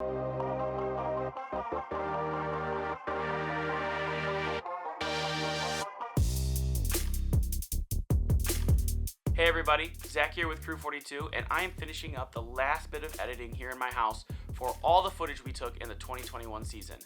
Hey everybody, Zach here with Crew 42, and I am finishing up the last bit of editing here in my house for all the footage we took in the 2021 season.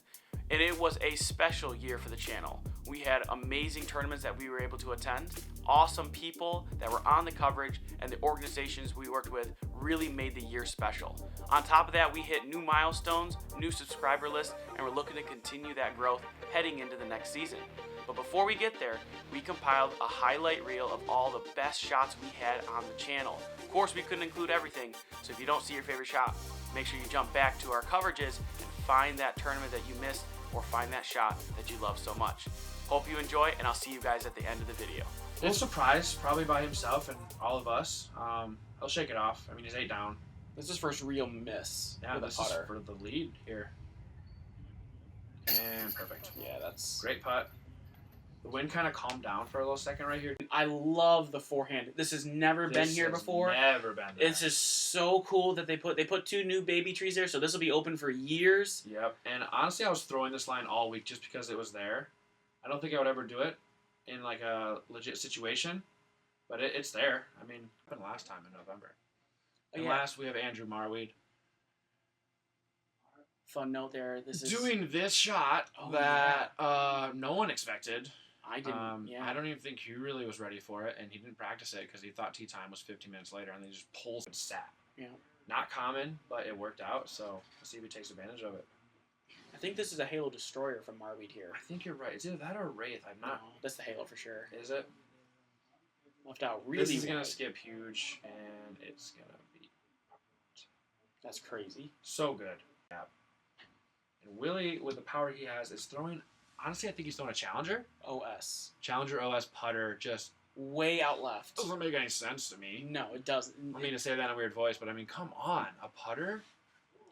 And it was a special year for the channel. We had amazing tournaments that we were able to attend, awesome people that were on the coverage, and the organizations we worked with really made the year special. On top of that, we hit new milestones, new subscriber lists, and we're looking to continue that growth heading into the next season. But before we get there, we compiled a highlight reel of all the best shots we had on the channel. Of course, we couldn't include everything, so if you don't see your favorite shot, make sure you jump back to our coverages and find that tournament that you missed or find that shot that you love so much. Hope you enjoy, and I'll see you guys at the end of the video. A little surprised, probably by himself and all of us. He'll shake it off. I mean, he's 8 down. This is his first real miss Yeah, with this a is putter. for the lead here. And perfect. Yeah, that's... Great putt. The wind kind of calmed down for a little second right here. I love the forehand. This has never been here before. Never been there. It's just so cool that they put 2 new baby trees there, so this will be open for years. Yep. And honestly, I was throwing this line all week just because it was there. I don't think I would ever do it in like a legit situation, but it's there. I mean, it happened last time in November. And last we have Andrew Marweed. Fun note there. This is doing this shot that no one expected. I didn't. I don't even think he really was ready for it, and he didn't practice it because he thought tee time was 15 minutes later, and then he just pulls and sat. Yeah. Not common, but it worked out, so let's see if he takes advantage of it. I think this is a Halo Destroyer from Marweed here. I think you're right. It's either that or Wraith. I'm not. No, that's the Halo for sure. Is it? Left out really This is going wide. to skip huge, and it's going to be... That's crazy. So good. Yeah. And Willie, with the power he has, is throwing... Honestly, I think he's throwing a Challenger. OS. Challenger OS putter just... Way out left. Doesn't make any sense to me. No, it doesn't. I mean to say that in a weird voice, but I mean, come on. A putter?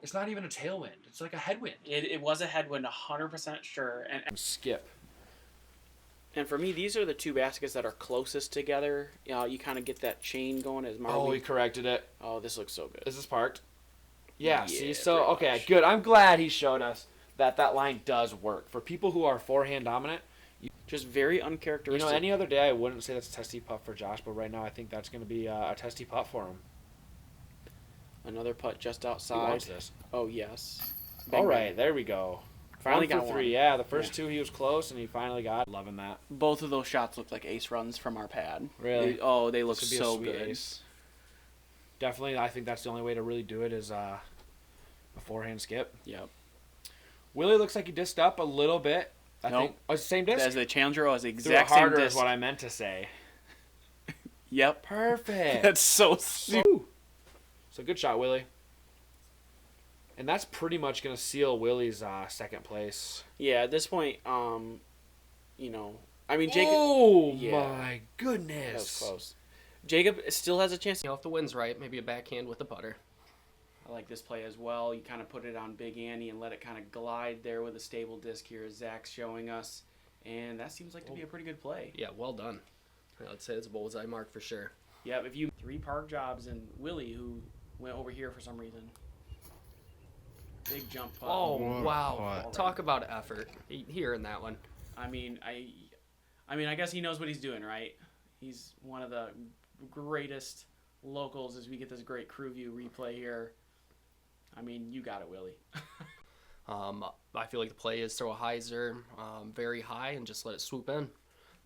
It's not even a tailwind. It's like a headwind. It was a headwind, 100% sure. And skip. And for me, these are the 2 baskets that are closest together. You kind of get that chain going as Marweed. Oh, he corrected it. Oh, this looks so good. Is this parked? Yeah, Yeah, see? So, pretty okay, much. good. I'm glad he showed us that that line does work. For people who are forehand dominant, Just very uncharacteristic. any other day I wouldn't say that's a testy putt for Josh, but right now I think that's going to be a testy putt for him. Another putt just He outside. wants this. Oh, yes. All right, there we go. Finally 1 got for 3. one. Yeah, the first 2 he was close, and he finally got. Loving that. Both of those shots look like ace runs from our pad. Really? They look This would be so a sweet good. ace. Definitely, I think that's the only way to really do it is a forehand skip. Yep. Willie looks like he disced up a little bit. I Nope. think. Oh, it's the same disc? As the Challenger was the Threw it exact same harder disc. is what I meant to say. Yep. Perfect. That's so stupid. Woo. So good shot, Willie. And that's pretty much going to seal Willie's second place. Yeah, at this point, I mean, Jacob... Oh, Yeah. my goodness. That was close. Jacob still has a chance. If the wind's right, maybe a backhand with the putter. I like this play as well. You kind of put it on Big Annie and let it kind of glide there with a stable disc here, as Zach's showing us. And that seems like to be a pretty good play. Yeah, well done. I'd say it's a bullseye mark for sure. Yeah, if you 3 park jobs and Willie, who went over here for some reason. Big jump putt. Oh, What a wow. putt. Talk about effort here in that one. I mean, I guess he knows what he's doing, right? He's one of the greatest locals as we get this great crew view replay here. I mean, you got it, Willie. I feel like the play is throw a hyzer very high and just let it swoop in.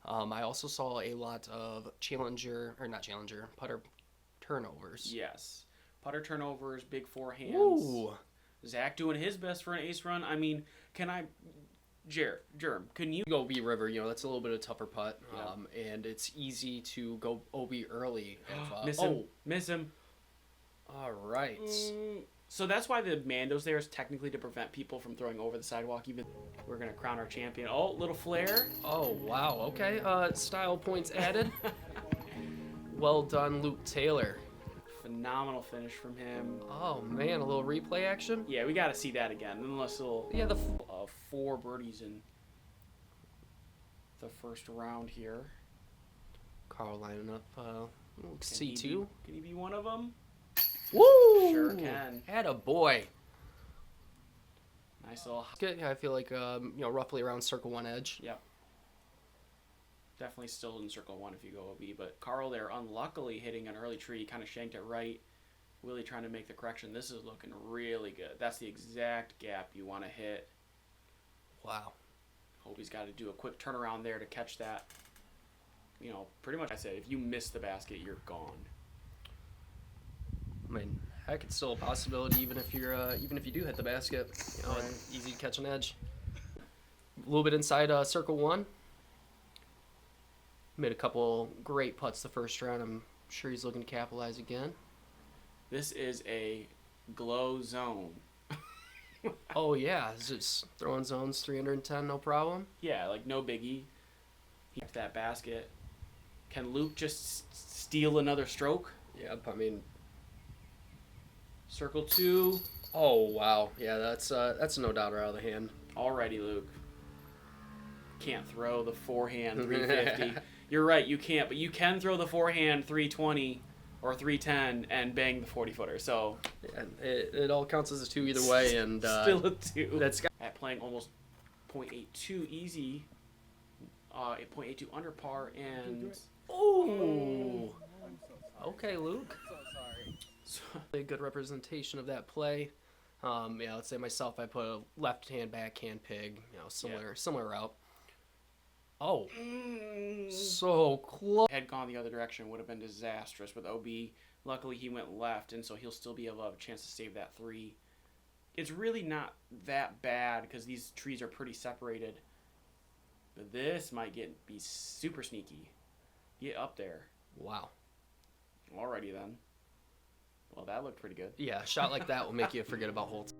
I also saw a lot of putter turnovers. Yes. Putter turnovers, big forehands. Ooh. Zach doing his best for an ace run. I mean, Germ, can you... Go OB River, that's a little bit of a tougher putt. Yeah. And it's easy to go OB early. Miss him. All right. So that's why the Mando's there is technically to prevent people from throwing over the sidewalk. Even we're going to crown our champion. Oh, little flare. Oh, wow. Okay. Style points added. Well done, Luke Taylor. Phenomenal finish from him. Oh, man. A little replay action? Yeah, we got to see that again. Unless it'll... Yeah, the... 4 birdies in the first round here. Carl lining up Can C2. Can he be one of them? Woo! Sure can. Atta boy. Nice little. Good. I feel like roughly around circle one edge. Yep. Definitely still in circle one if you go OB, but Carl there unluckily hitting an early tree, kind of shanked it right. Willie trying to make the correction. This is looking really good. That's the exact gap you want to hit. Wow. Hope he's got to do a quick turnaround there to catch that. Pretty much I said, if you miss the basket, you're gone. I mean, heck, it's still a possibility even if you do hit the basket. Right. Easy to catch an edge. A little bit inside circle one. Made a couple great putts the first round. I'm sure he's looking to capitalize again. This is a glow zone. Oh, yeah. It's throwing zones 310, no problem. Yeah, like no biggie. He hit that basket. Can Luke just steal another stroke? Yeah, I mean... Circle two. Oh, wow. Yeah, that's no doubt out of the hand. Alrighty, Luke. Can't throw the forehand 350. You're right, you can't, but you can throw the forehand 320 or 310 and bang the 40-footer. So Yeah, it all counts as a 2 either way, and still a 2. that's At playing almost .82 easy, 0.82 under par, and oh. Okay, Luke. So, a good representation of that play. Let's say myself, I put a left hand backhand pig, similar route. Oh, so close. had gone the other direction would have been disastrous with OB. Luckily, he went left, and so he'll still be able to have a chance to save that 3. It's really not that bad because these trees are pretty separated. But this might be super sneaky. Get up there. Wow. Alrighty then. Well, that looked pretty good. Yeah, a shot like that will make you forget about holes.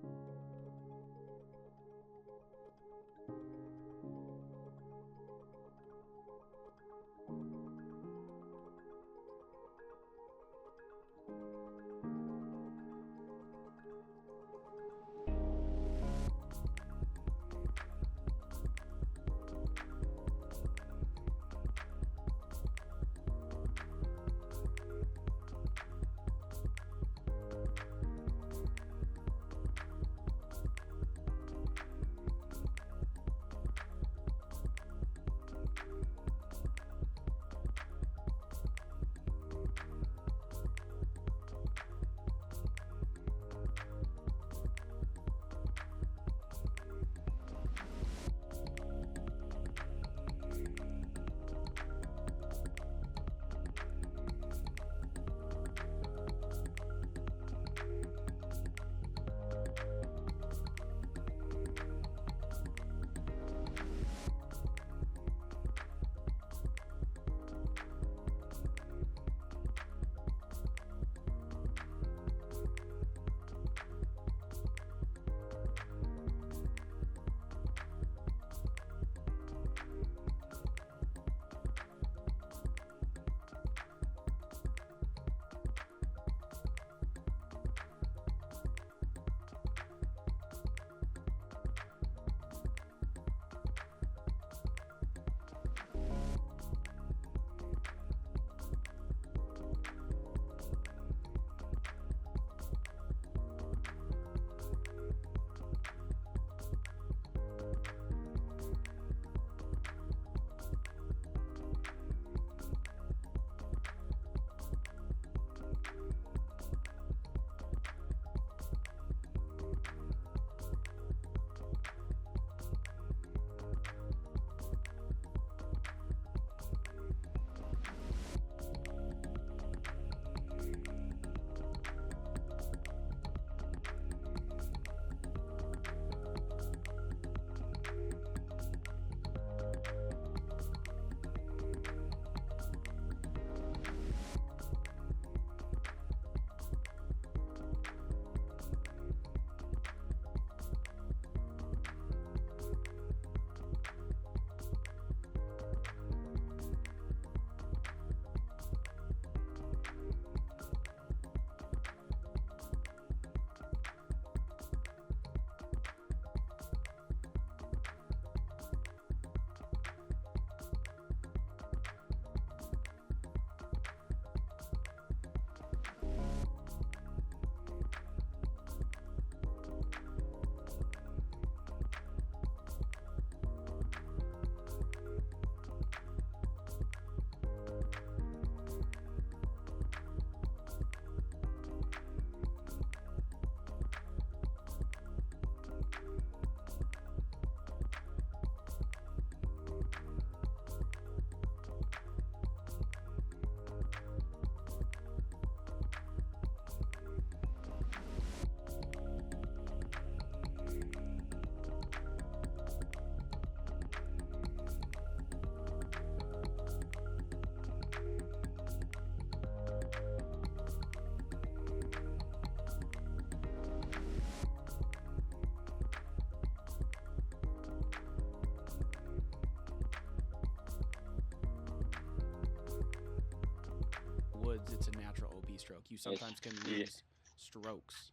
you sometimes can Yeah. lose strokes.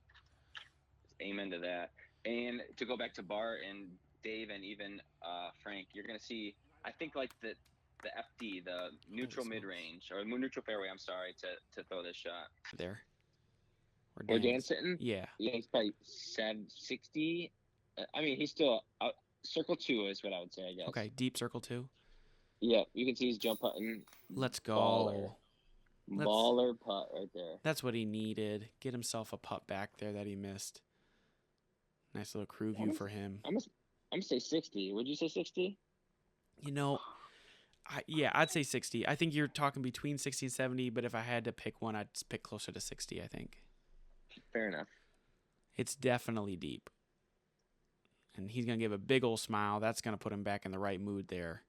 Amen to that. And to go back to Bart and Dave and even Frank, you're going to see, I think, like the FD, the neutral smokes. mid-range, or neutral fairway, I'm sorry, to throw this shot. There. Where Dan's sitting? Yeah. Yeah, he's probably 760. I mean, he's still out. Circle 2 is what I would say, I guess. Okay, deep circle 2. Yeah, you can see he's jump putting. Let's go. Baller putt right there. That's what he needed. Get himself a putt back there that he missed. Nice little crew view for him. I'm gonna say 60. Would you say 60? You know, I'd say 60. I think you're talking between 60 and 70, but if I had to pick one, I'd pick closer to 60, I think. Fair enough. It's definitely deep. And he's going to give a big old smile. That's going to put him back in the right mood there.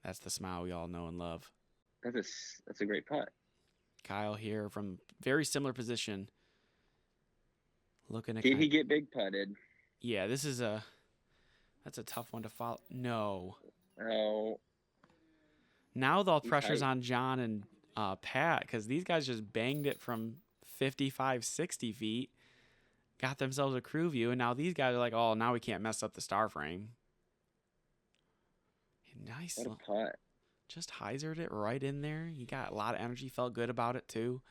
That's the smile we all know and love. That's a great putt. Kyle here from very similar position. Looking at Did he get big putted? Yeah, that's a tough one to follow. No. Oh. Now the pressure's on John and Pat because these guys just banged it from 55, 60 feet, got themselves a crew view, and now these guys are like, oh, now we can't mess up the star frame. Nice. What a putt. Just hyzered it right in there. He got a lot of energy, felt good about it too.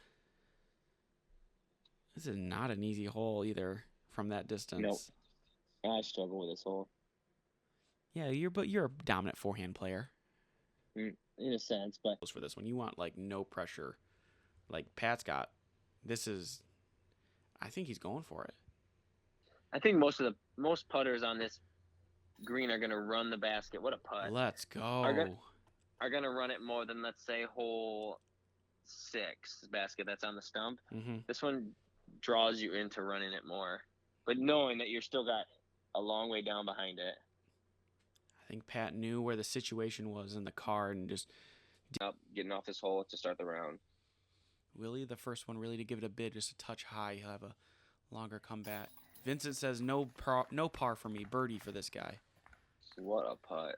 This is not an easy hole either from that distance. Nope. I struggle with this hole. Yeah, you're a dominant forehand player. In a sense, but for this one, you want like no pressure. Like Pat's got. I think he's going for it. I think most putters on this green are gonna run the basket. What a putt! Let's go. Are gonna run it more than, let's say, hole 6 basket that's on the stump. Mm-hmm. This one draws you into running it more, but knowing that you're still got a long way down behind it. I think Pat knew where the situation was in the car and just getting off this hole to start the round. Willie, the first one really to give it a bid, just a touch high. He'll have a longer comeback. Vincent says no par for me, birdie for this guy. What a putt!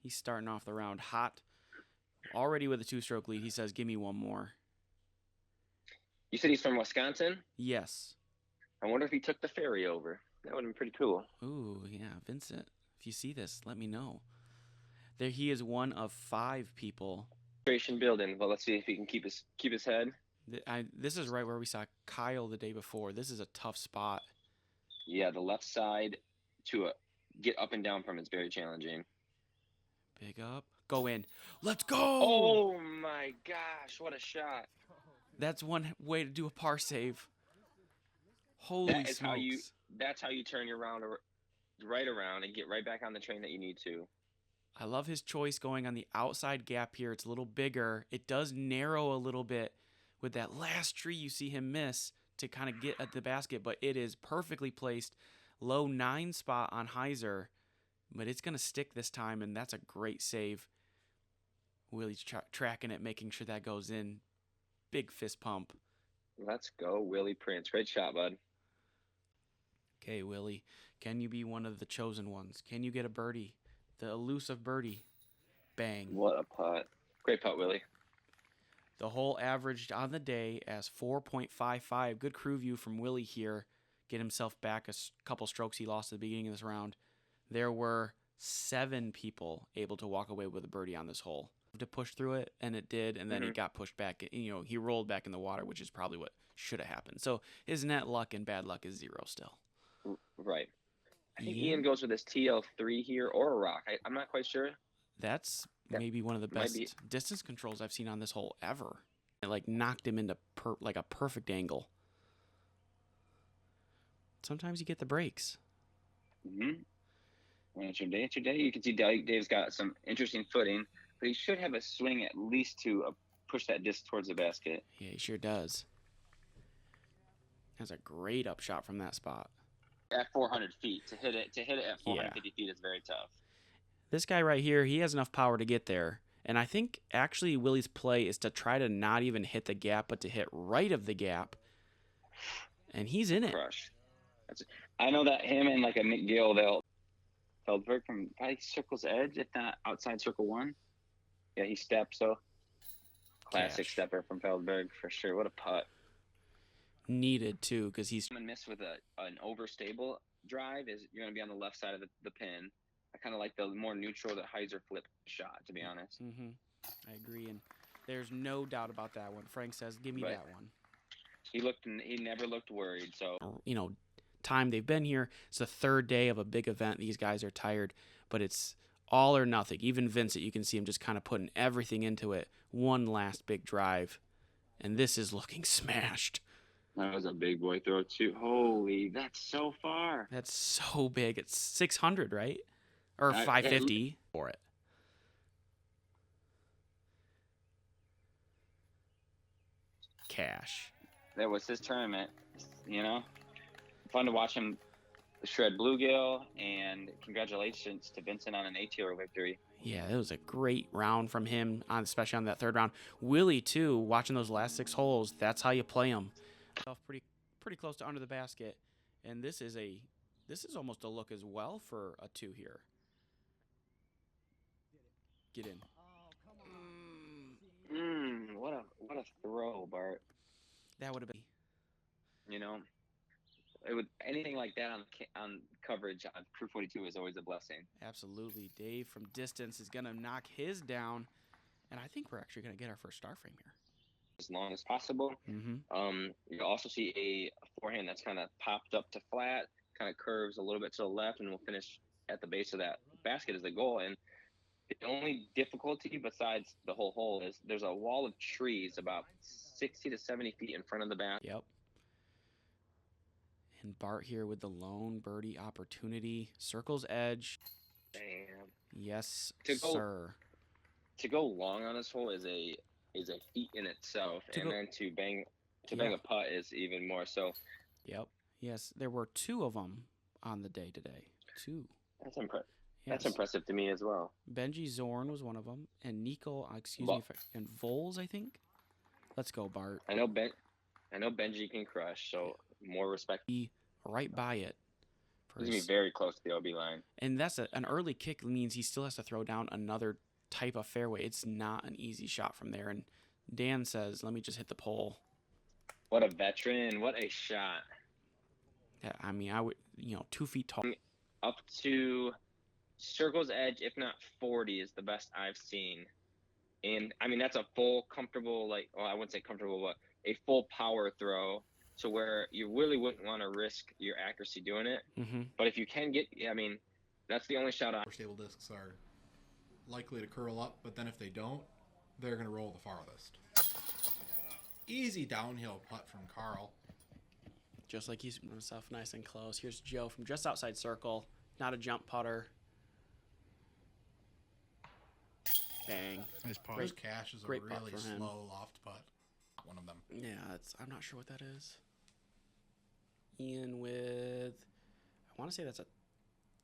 He's starting off the round hot, already with a 2-stroke lead. He says, "Give me one more." You said he's from Wisconsin? Yes. I wonder if he took the ferry over. That would have been pretty cool. Ooh, yeah, Vincent. If you see this, let me know. There, he is one of 5 people. Building. Well, let's see if he can keep his head. This is right where we saw Kyle the day before. This is a tough spot. Yeah, the left side to get up and down from is very challenging. Big up. Go in. Let's go! Oh, my gosh. What a shot. That's one way to do a par save. Holy smokes. That's how you turn your round right around and get right back on the train that you need to. I love his choice going on the outside gap here. It's a little bigger. It does narrow a little bit with that last tree you see him miss to kind of get at the basket, but it is perfectly placed. Low 9 spot on Hyzer, but it's going to stick this time, and that's a great save. Willie's tracking it, making sure that goes in. Big fist pump. Let's go, Willie Prince. Great shot, bud. Okay, Willie, can you be one of the chosen ones? Can you get a birdie? The elusive birdie. Bang. What a putt. Great putt, Willie. The hole averaged on the day as 4.55. Good crew view from Willie here. Get himself back a couple strokes he lost at the beginning of this round. There were 7 people able to walk away with a birdie on this hole. To push through it, and it did, and then he got pushed back. He rolled back in the water, which is probably what should have happened. So his net luck and bad luck is 0 still. Right. I think Ian goes with his TL3 here or a rock. I'm not quite sure. That's maybe one of the best distance controls I've seen on this hole ever. It knocked him into a perfect angle. Sometimes you get the breaks. Mm-hmm. When it's your day, it's your day. You can see Dave's got some interesting footing, but he should have a swing at least to push that disc towards the basket. Yeah, he sure does. That's a great upshot from that spot. At 400 feet to hit it at 450 feet is very tough. This guy right here, he has enough power to get there. And I think actually Willie's play is to try to not even hit the gap, but to hit right of the gap. And he's in it. Crush. I know that him and a McGill, Feldberg from probably circle's edge, if not outside circle 1. Yeah, he steps, so. Classic stepper from Feldberg for sure. What a putt. needed too, because he's And miss with an overstable drive is you're going to be on the left side of the pin. I kind of like the more neutral, the Heiser flip shot, to be honest. I agree, and there's no doubt about that one. Frank says, "Give me Right. that one." He never looked worried. So You know, time they've been here, it's the third day of a big event. These guys are tired, but it's all or nothing. Even Vincent, you can see him just kind of putting everything into it. One last big drive, and this is looking smashed. that was a big boy throw too. Holy, that's so far. That's so big. It's 600, right? Or I- 550 for it. Cash. That was his tournament. You know, fun to watch him shred bluegill, and congratulations to Vincent on an ATR victory. Yeah, it was a great round from him, especially on that third round. Willie too, watching those last 6 holes. That's how you play them. Pretty close to under the basket, and this is almost a look as well for a 2 here. Get in. What a throw, Bart. That would have been. You know, it would anything like that on coverage on Crew 42 is always a blessing. Absolutely. Dave from distance is going to knock his down, and I think we're actually going to get our first star frame here. As long as possible. You also see a forehand that's kind of popped up to flat, kind of curves a little bit to the left, and will finish at the base of that basket as the goal. And the only difficulty besides the whole hole is there's a wall of trees about 60 to 70 feet in front of the basket. Yep. And Bart here with the lone birdie opportunity. Circle's edge. Damn. Yes, To go- sir. To go long on this hole is a feat in itself, To and go- then to bang Yeah. a putt is even more so. Yep. Yes, there were 2 of them on the day today. 2. That's impressive. Yes. That's impressive to me as well. Benji Zorn was one of them, and Nico, Well- and Voles, I think. Let's go, Bart. I know Benji can crush, so more respect. Be right by it. For He's gonna be his- very close to the OB line. and that's an early kick means he still has to throw down another type of fairway. It's not an easy shot from there. And Dan says, "Let me just hit the pole." What a veteran! What a shot! Yeah, I mean, I would, 2 feet tall. Up to circle's edge, if not 40, is the best I've seen. And I mean that's a full comfortable, I wouldn't say comfortable, but a full power throw. So where you really wouldn't want to risk your accuracy doing it. Mm-hmm. But if you can get, I mean, that's the only shot. Stable discs are likely to curl up, but then if they don't, they're going to roll the farthest. Easy downhill putt from Carl. Just like he's himself nice and close. Here's Joe from just outside circle. Not a jump putter. Bang. Nice putt. Great- Cash is a great putt really for him. slow loft putt. One of them. Yeah, I'm not sure what that is. Ian with, I want to say that's a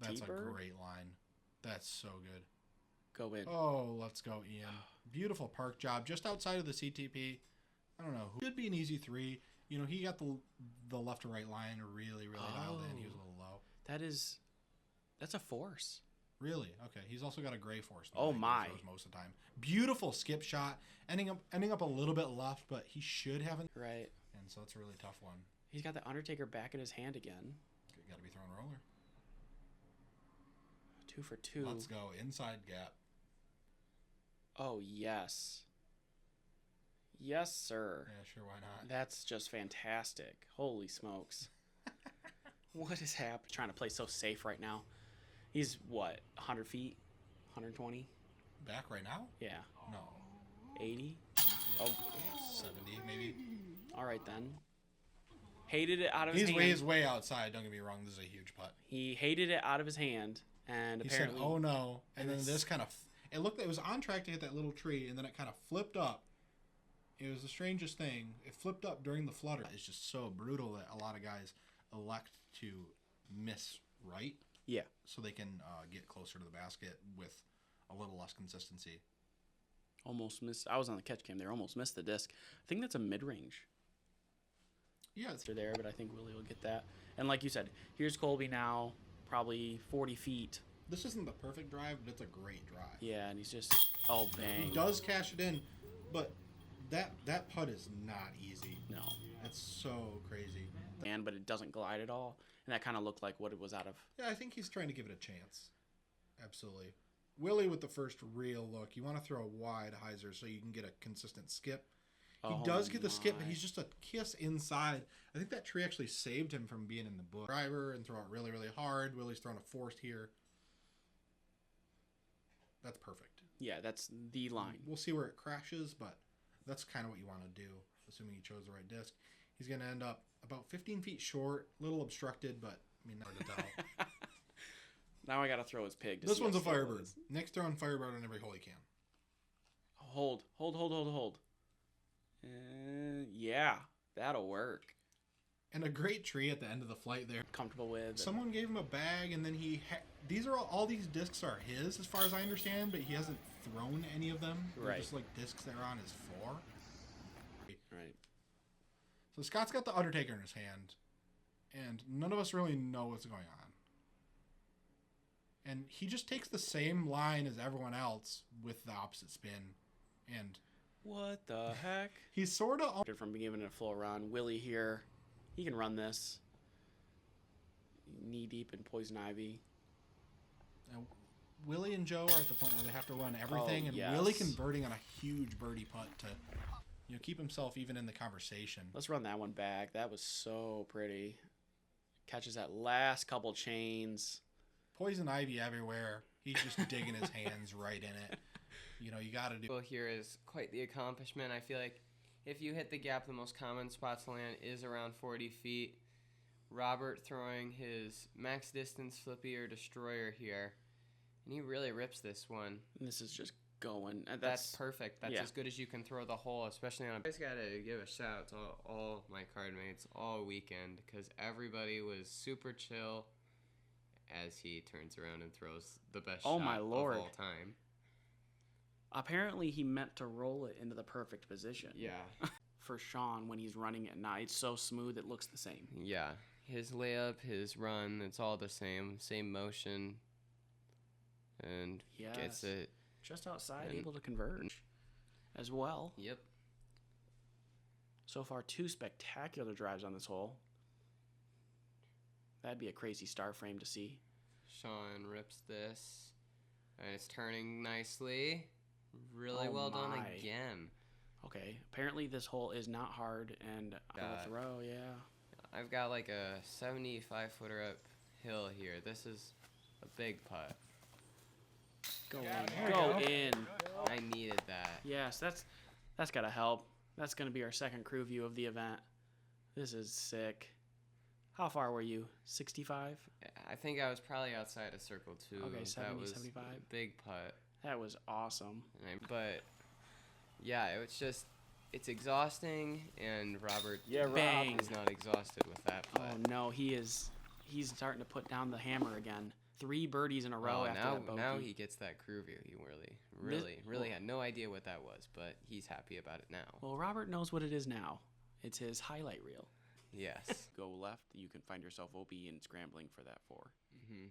That's T-bird? a great line. That's so good. go in. Oh, let's go, Ian. Beautiful park job just outside of the CTP. I don't know. Could be an easy 3. He got the left to right line really dialed in. He was a little low. That's a force. Really? Okay. He's also got a gray force. Oh, that he my. throws most of the time. Beautiful skip shot. Ending up a little bit left, but he should have an. Right. And so it's a really tough one. He's got the Undertaker back in his hand again. Got to be throwing roller. 2 for 2. Let's go inside gap. Oh, yes. Yes, sir. Yeah, sure. Why not? That's just fantastic. Holy smokes. What is happening? Trying to play so safe right now. He's what, 100 feet? 120? Back right now? Yeah. No. 80? Yeah, Oh. 70 maybe. All right then. Hated it out of his He's hand. way outside. Don't get me wrong. This is a huge putt. He hated it out of his hand, and He apparently, said, "Oh no!" And then it's- this kind of it was on track to hit that little tree, and then it kind of flipped up. It was the strangest thing. It flipped up during the flutter. It's just so brutal that a lot of guys elect to miss right. Yeah. So they can get closer to the basket with a little less consistency. almost missed. I was on the catch cam there. Almost missed the disc. I think that's a mid-range. Yeah, it's They're there, but I think Willie will get that. And like you said, here's Colby now, probably 40 feet. this isn't the perfect drive, but it's a great drive. Yeah, and he's just, oh, bang. He does cash it in, but that putt is not easy. No. It's so crazy. But it doesn't glide at all, and that kind of looked like what it was out of. Yeah, I think he's trying to give it a chance. Absolutely. Willie with the first real look. You want to throw a wide hyzer so you can get a consistent skip. He does get the skip, but he's just a kiss inside. I think that tree actually saved him from being in the bush. Driver and throw it really, really hard. Willie's throwing a forced here. That's perfect. Yeah, that's the line. We'll see where it crashes, but that's kind of what you want to do, assuming he chose the right disc. He's going to end up about 15 feet short, a little obstructed, but I mean, hard to tell. Now I got to throw his pig. This one's a Firebird. Nick's throwing Firebird on every hole he can. Hold. Yeah, that'll work. And a great tree at the end of the flight there. Comfortable with. Someone gave him a bag, and then these are all these discs are his, as far as I understand, but he hasn't thrown any of them. They're Right. just like discs that are on his floor. Right. So Scott's got the Undertaker in his hand, and none of us really know what's going on. And he just takes the same line as everyone else with the opposite spin, and What the heck? he's sort of From giving it a full run. Willie here, he can run this. Knee deep in poison ivy. Willie and Joe are at the point where they have to run everything, and yes. Willie converting on a huge birdie putt to, keep himself even in the conversation. Let's run that one back. That was so pretty. Catches that last couple chains. Poison ivy everywhere. He's just digging his hands right in it. You got to do. Well, here is quite the accomplishment. I feel like if you hit the gap, the most common spot to land is around 40 feet. Robert throwing his max distance flippy or destroyer here, and he really rips this one. And this is just going. That's perfect. That's yeah. as good as you can throw the hole, especially on a... I just got to give a shout out to all my card mates all weekend, because everybody was super chill as he turns around and throws the best shot my Lord. of all time. Apparently he meant to roll it into the perfect position. Yeah. For Sean, when he's running it now, it's so smooth it looks the same. Yeah. His layup, his run, it's all the same motion. And gets it. Just outside, And- able to converge as well. Yep. So far, 2 spectacular drives on this hole. That'd be a crazy star frame to see. Sean rips this. And it's turning nicely. Really Oh well done my. again. Okay, apparently this hole is not hard and on God. the throw, yeah. I've got like a 75-footer uphill here. This is a big putt. Go there in. you Go go. in. I needed that. Yes, that's gotta help. That's gonna be our second crew view of the event. This is sick. How far were you? 65? I think I was probably outside of circle 2. Okay, that 70, was 75. a big putt. That was awesome. But yeah, it's exhausting, and Robert Bang. is not exhausted with that putt. Oh no, he's starting to put down the hammer again. 3 birdies in a row after that bogey. now he gets that crew view. He really had no idea what that was, but he's happy about it now. Well, Robert knows what it is now. It's his highlight reel. Yes. Go left, you can find yourself OB and scrambling for that 4. hmm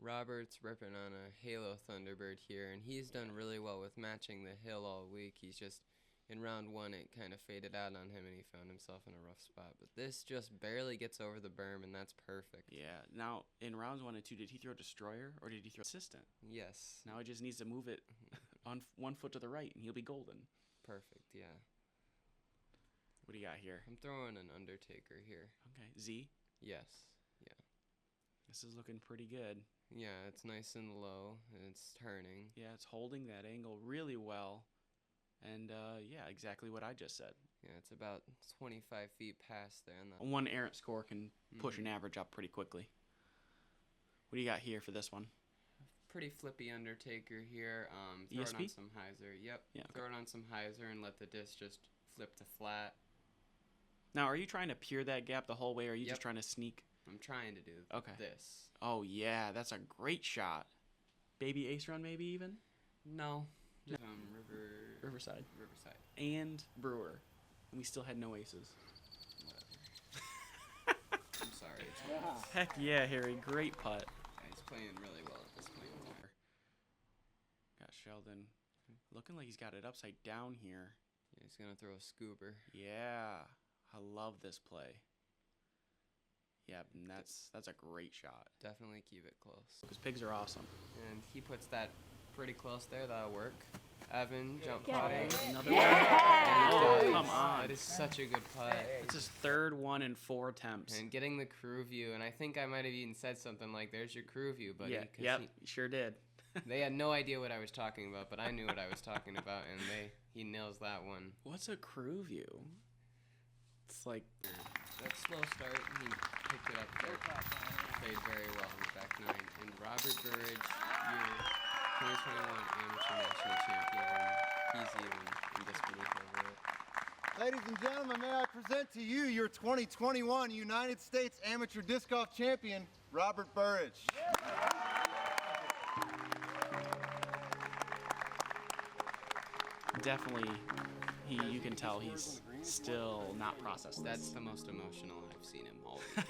Robert's ripping on a Halo Thunderbird here, and he's done really well with matching the hill all week. He's just, in round 1, it kind of faded out on him, and he found himself in a rough spot. But this just barely gets over the berm, and that's perfect. Yeah. Now, in rounds 1 and 2, did he throw Destroyer or did he throw Assistant? Yes. Now he just needs to move it on 1 foot to the right, and he'll be golden. Perfect, yeah. What do you got here? I'm throwing an Undertaker here. Okay, Z. Yes. Yeah. This is looking pretty good. Yeah, it's nice and low, and it's turning. Yeah, it's holding that angle really well. And, yeah, exactly what I just said. Yeah, it's about 25 feet past there. And One errant score can push an average up pretty quickly. What do you got here for this one? pretty flippy Undertaker here. Throw it on ESP? some hyzer. Yep. Yeah, Throw it on some hyzer and let the disc just flip to flat. Now, are you trying to peer that gap the whole way, or are you Yep. just trying to sneak? I'm trying to do Okay. this. Oh, yeah, that's a great shot. Baby ace run, maybe even? No. Just, Riverside. Riverside. And Brewer. And we still had no aces. I'm sorry. Heck yeah, Harry. Great putt. He's playing really well at this point in time. Got Sheldon looking like he's got it upside down here. Yeah, he's going to throw a scooper. Yeah. I love this play. Yeah, and that's a great shot. Definitely keep it close. Because pigs are awesome. And he puts that pretty close there. That'll work. Evan jump Yeah. putting. Another And he one. does. Oh, come on. That is such a good putt. It's his third one in 4 attempts. And getting the crew view, and I think I might have even said something like, "There's your crew view, buddy." Yeah, 'cause yep, you sure did. they had no idea what I was talking about, but I knew what I was talking about, and he nails that one. What's a crew view? It's like That slow start, he picked it up there. Played very well in the back nine. And Robert Burridge, your 2021 amateur national champion, he's even in disbelief over it. Ladies and gentlemen, may I present to you your 2021 United States Amateur Disc Golf Champion, Robert Burridge. definitely you can tell he's still not processed. That's the most emotional I've seen him all week.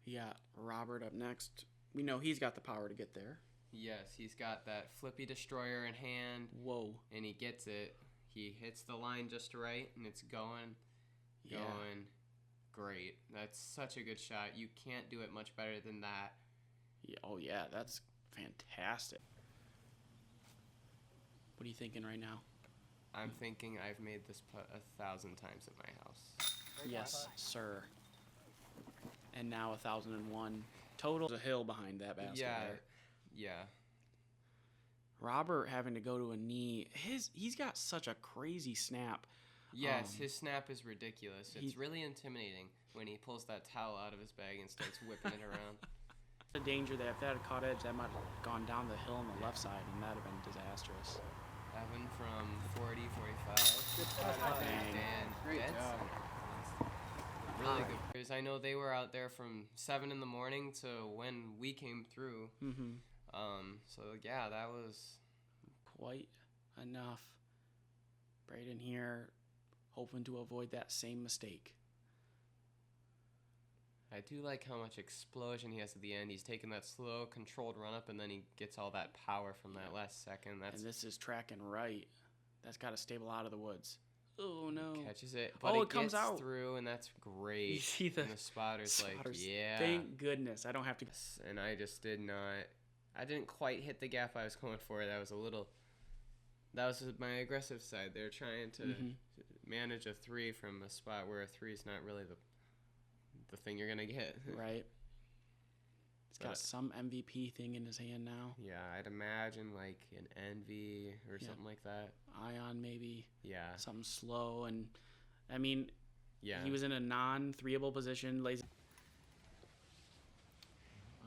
Yeah, Robert up next. We know he's got the power to get there. Yes, he's got that flippy destroyer in hand. Whoa. And he gets it. He hits the line just right, and it's going. Great. That's such a good shot. You can't do it much better than that. Yeah, oh, yeah, that's fantastic. What are you thinking right now? I'm thinking I've made this putt 1,000 times at my house. Yes, sir. And now 1,001 total. There's a hill behind that basket there. Yeah. Robert having to go to a knee. He's got such a crazy snap. Yes, his snap is ridiculous. It's really intimidating when he pulls that towel out of his bag and starts whipping it around. The danger that if that had caught edge, that might have gone down the hill on the left side, and that would have been disastrous. Evan from 40, 45. Dang. Dead center. Really good players. I know they were out there from 7 in the morning to when we came through. Mm-hmm. So yeah, that was Quite enough. Braden here, hoping to avoid that same mistake. I do like how much explosion he has at the end. He's taking that slow, controlled run up, and then he gets all that power from that last second. And this is tracking right. That's got to stable out of the woods. Oh no! Catches it, but it it comes gets out through, and that's great. You see the and the spotter's like, yeah. Thank goodness, I don't have to. And I just did not. I didn't quite hit the gap I was going for. That was a little. That was my aggressive side. They're trying to manage a 3 from a spot where a 3 is not really the thing you're gonna get. Right. He's got some MVP thing in his hand now. Yeah, I'd imagine like an Envy or something like that. Ion maybe. Yeah. Something slow, and I mean, Yeah. he was in a non-threeable position. Lays.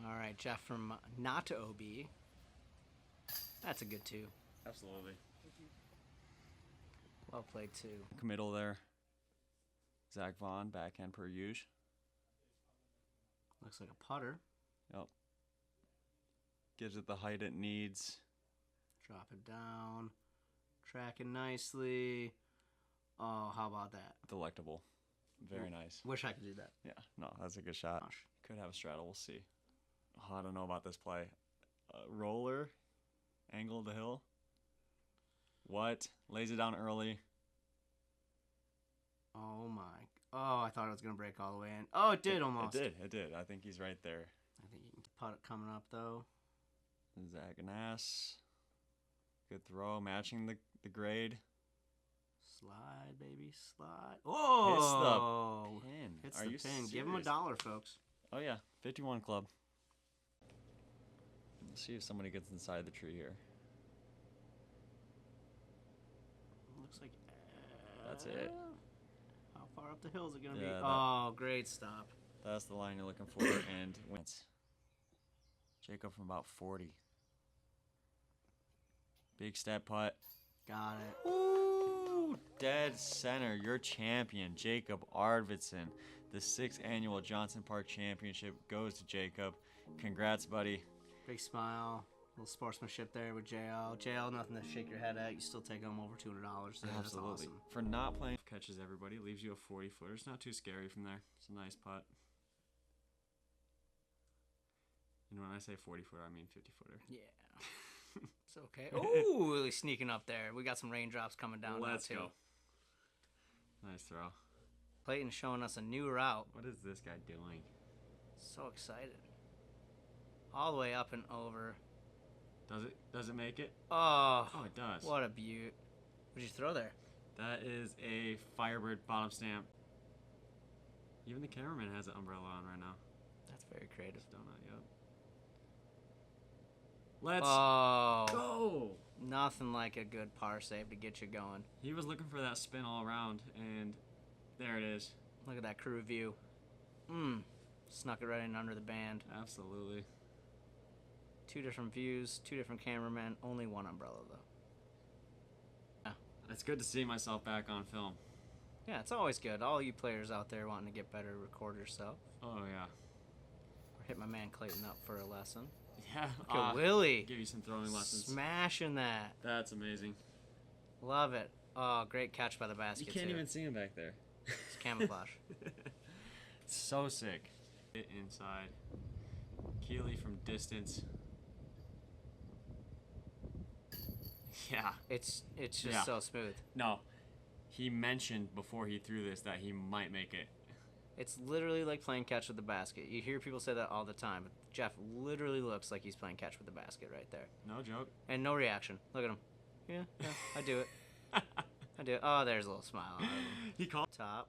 All right, Jeff from not to OB. That's a good 2. Absolutely. Well played, too. Committal there. Zach Vaughn, backhand per usual. Looks like a putter. Yep. Gives it the height it needs. Drop it down. Tracking nicely. Oh, how about that? Delectable. Very nice. Wish I could do that. Yeah, no, that's a good shot. Gosh. Could have a straddle, we'll see. Oh, I don't know about this play. Roller, angle of the hill. What? Lays it down early. Oh, my. Oh, I thought it was going to break all the way in. Oh, it did almost. It did. I think he's right there. I think you can putt it coming up, though. Zach Nass. Good throw, matching the grade. Slide, baby, slide. Oh! Hits Hits the pin. Are the you pin. Give him serious? $1, folks. Oh yeah, 51 club. Let's see if somebody gets inside the tree here. Looks like... That's it. How far up the hill is it going to Yeah, be? that- Oh, great stop. That's the line you're looking for, and wins. Jacob from about 40. Big step putt. Got it. Ooh, dead center. Your champion, Jacob Arvidsson. The 6th annual Johnson Park Championship goes to Jacob. Congrats, buddy. Big smile. Little sportsmanship there with JL. JL, nothing to shake your head at. You still take home over $200. So that's Absolutely. awesome. For not playing, catches everybody. Leaves you a 40-footer. It's not too scary from there. It's a nice putt. And when I say 40-footer, I mean 50-footer. Yeah. It's okay. Ooh, really sneaking up there. We got some raindrops coming down Let's now, too. go. Nice throw. Clayton showing us a new route. What is this guy doing? So excited. All the way up and over. Does it make it? Oh, Oh, it does. what a beaut. What'd you throw there? That is a Firebird bottom stamp. Even the cameraman has an umbrella on right now. That's very creative. Donut, yep. Let's Oh, go! nothing like a good par save to get you going. He was looking for that spin all around, and there it is. Look at that crew view. Snuck it right in under the band. Absolutely. 2 different views, 2 different cameramen, only 1 umbrella though. It's good to see myself back on film. Yeah, it's always good. All you players out there wanting to get better, record yourself. Oh, yeah. Or hit my man Clayton up for a lesson. Yeah. Look at Willie. Give you some throwing lessons. Smashing that. That's amazing. Love it. Oh, great catch by the basket. You can't too. even see him back there. It's camouflage. So sick. Hit inside. Keeley from distance. Yeah. It's just Yeah. so smooth. No. He mentioned before he threw this that he might make it. It's literally like playing catch with the basket. You hear people say that all the time. But Jeff literally looks like he's playing catch with the basket right there. No joke. And no reaction. Look at him. Yeah, I do it. I do it. Oh, there's a little smile on him. He called. Top.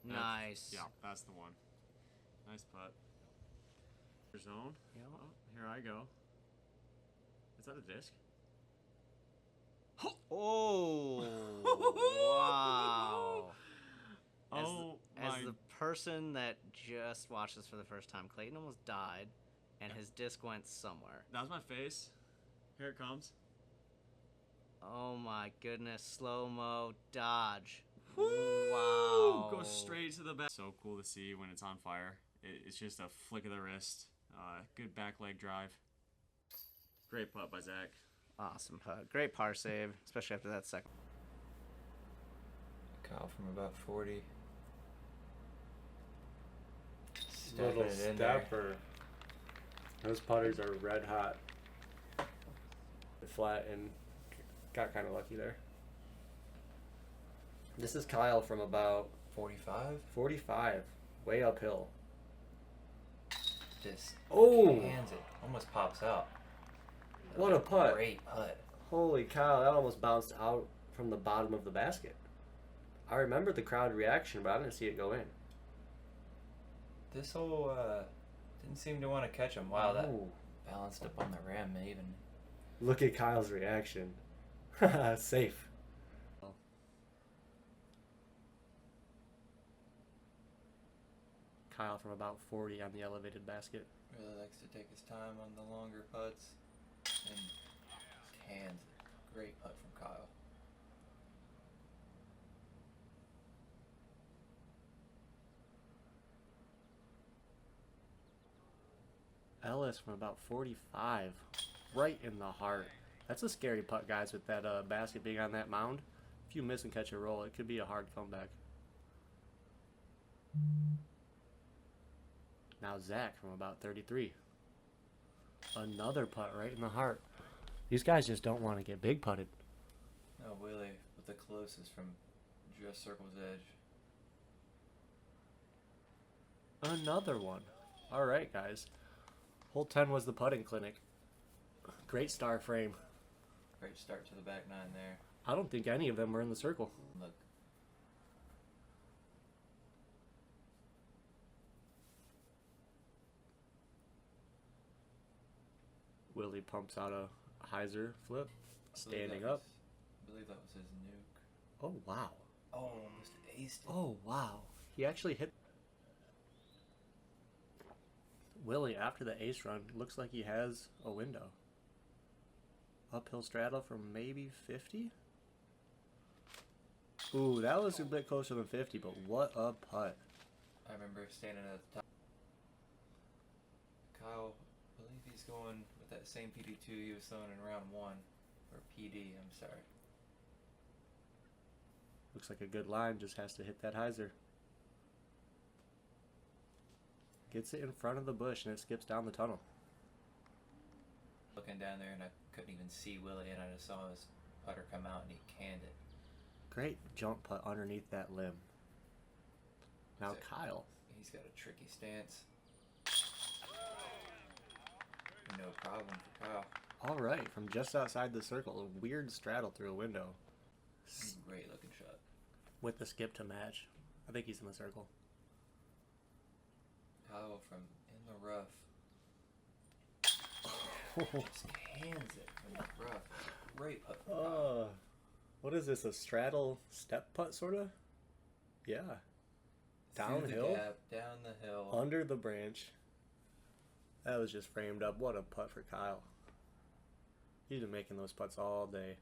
Nice. Yeah, that's the one. Nice putt. Zone. Yeah. Oh, here I go. Is that a disc? Oh, wow. Oh, As my. the person that just watched this for the first time, Clayton almost died, and his disc went somewhere. That was my face. Here it comes. Oh my goodness, slow-mo dodge. Woo! Wow. Go straight to the back. So cool to see when it's on fire. It's just a flick of the wrist. Good back leg drive. Great putt by Zach. Awesome putt. Great par save, especially after that second. Kyle from about 40. Little Stepping it in there. stepper. Those putters are red hot. Flat and got kind of lucky there. This is Kyle from about 45. 45, way uphill. Just Oh! hands it. Almost pops out. What a putt. Great putt. Holy cow, that almost bounced out from the bottom of the basket. I remember the crowd reaction, but I didn't see it go in. This hole didn't seem to want to catch him. Wow, that Ooh. balanced up on the rim even. Look at Kyle's reaction. Safe. Kyle from about 40 on the elevated basket. Really likes to take his time on the longer putts. And just hands it. Great putt from Kyle. Ellis from about 45, right in the heart. That's a scary putt, guys, with that basket being on that mound. If you miss and catch a roll, it could be a hard comeback. Now Zach from about 33. Another putt right in the heart. These guys just don't want to get big putted. No, Willie with the closest from just circle's edge. Another one. All right, guys. Hole 10 was the putting clinic. Great star frame. Great start to the back nine there. I don't think any of them were in the circle. Look. Willie pumps out a hyzer flip, standing up. I believe that was his nuke. Oh, wow. Oh, almost aced it. Oh, wow. He actually hit. Willie, after the ace run, looks like he has a window. Uphill straddle from maybe 50? Ooh, that was a bit closer than 50, but what a putt. I remember standing at the top. Kyle, I believe he's going with that same PD2 he was throwing in round 1. Or PD, I'm sorry. Looks like a good line, just has to hit that hyzer. Gets it in front of the bush and it skips down the tunnel. Look looking down there and I couldn't even see Willie, and I just saw his putter come out and he canned it. Great jump putt underneath that limb. Now Kyle. He's got a tricky stance. No problem for Kyle. All right, from just outside the circle, a weird straddle through a window. Great looking shot. With the skip to match. I think he's in the circle. Kyle from in the rough. Just cans it from the rough. Great putt from Kyle. What is this, a straddle step putt sort of? Yeah. Through the Downhill? gap, down the hill. Under the branch. That was just framed up. What a putt for Kyle. He's been making those putts all day.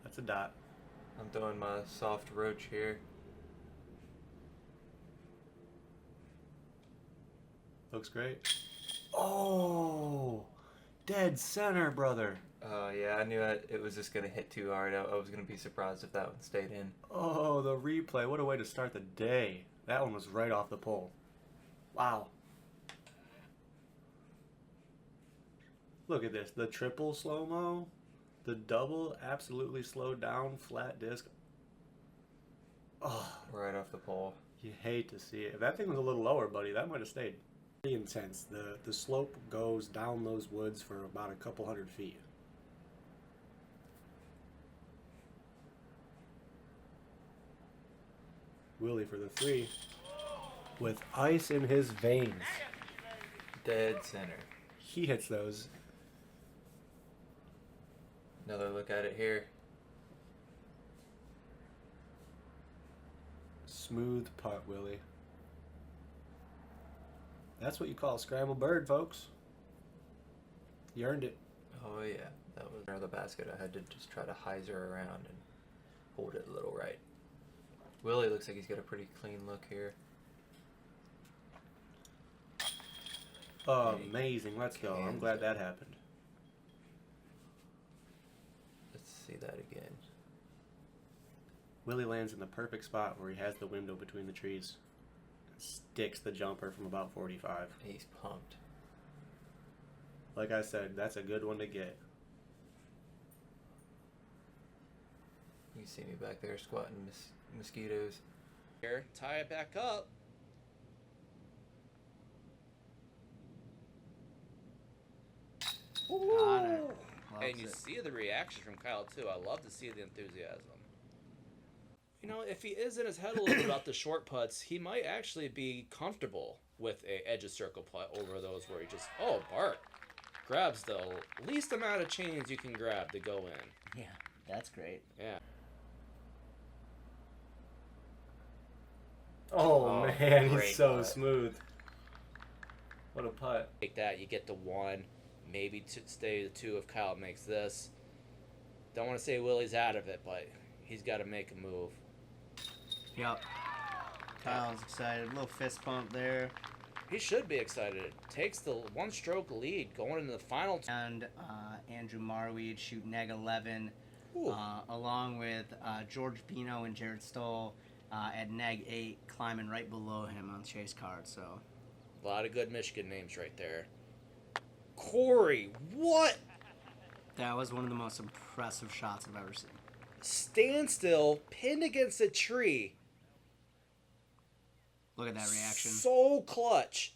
That's a dot. I'm throwing my soft roach here. Looks great. Oh! Dead center, brother. Oh, yeah, I knew it was just going to hit too hard. I was going to be surprised if that one stayed in. Oh, the replay. What a way to start the day. That one was right off the pole. Wow. Look at this. The triple slow-mo. The double absolutely slowed down flat disc. Oh. Right off the pole. You hate to see it. If that thing was a little lower, buddy, that might have stayed. Pretty intense. The slope goes down those woods for about a couple 100 feet. Willie for the 3. With ice in his veins. Dead center. He hits those. Another look at it here. Smooth putt, Willie. That's what you call a scrambled bird, folks. You earned it. Oh, yeah. That was near the basket. I had to just try to hyzer around and hold it a little right. Willie looks like he's got a pretty clean look here. Oh, amazing. Let's go. I'm glad that happened. Let's see that again. Willie lands in the perfect spot where he has the window between the trees. Sticks the jumper from about 45. He's pumped. Like I said, that's a good one to get. You see me back there squatting mosquitoes. Here, tie it back up. Got it. And you see the reaction from Kyle too. I love to see the enthusiasm. You know, if he is in his head a little bit about the short putts, he might actually be comfortable with a edge of circle putt over those where he just, oh, Bart grabs the least amount of chains you can grab to go in. Yeah, that's great. Yeah. Oh man, great he's so putt. smooth. What a putt. Take that, you get to 1, maybe stay to 2 if Kyle makes this. Don't want to say Willie's out of it, but he's got to make a move. Yep. Kyle's excited. A little fist pump there. He should be excited. Takes the 1-stroke lead going into the final. And Andrew Marweed shoot neg 11, along with George Bino and Jared Stoll at neg 8, climbing right below him on Chase card. So a lot of good Michigan names right there. Corey, what? That was one of the most impressive shots I've ever seen. Standstill, pinned against a tree. Look at that reaction. So clutch.